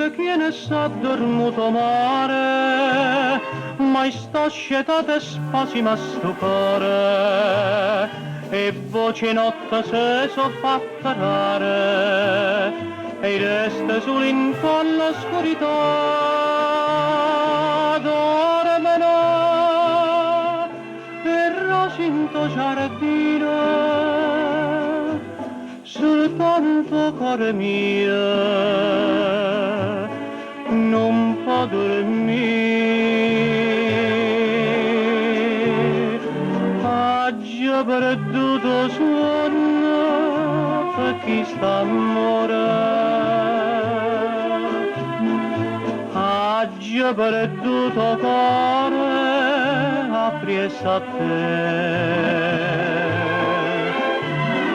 chi ne sa dormuto mare, mai sta scietate spasima sto cuore, e voce notte se so fatta rare, e resta sull'infolla oscurità, dormeno, e rosinto giardino, soltanto cuore mio non può dormire, ha già perduto sonno per chi sta a morire, ha già perduto cuore appresso a te.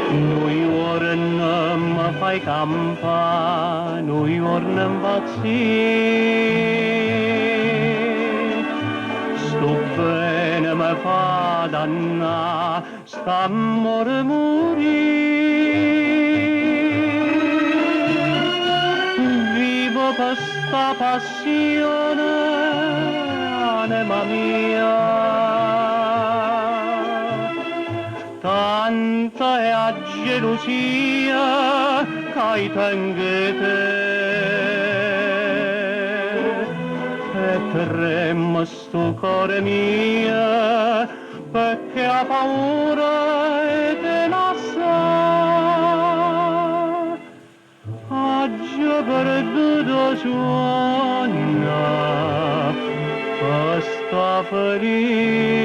Noi ora non mi fai campa, noi ora non impazzire, sto bene mi fa danna, st'amore morire, vivo per sta passione, anima mia. Tanta è a gelosia che tengo te, e trema sto cuore mio perché ha paura e te la sa, ha già perduto sonno per sta felicità.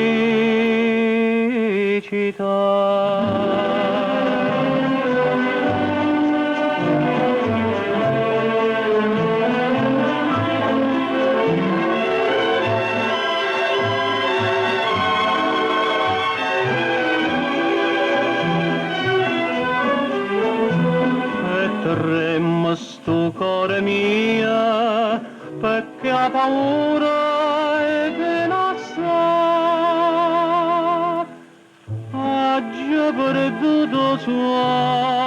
Tremma sto cuore mio perché ha paura e te la sa, ha già perduto suo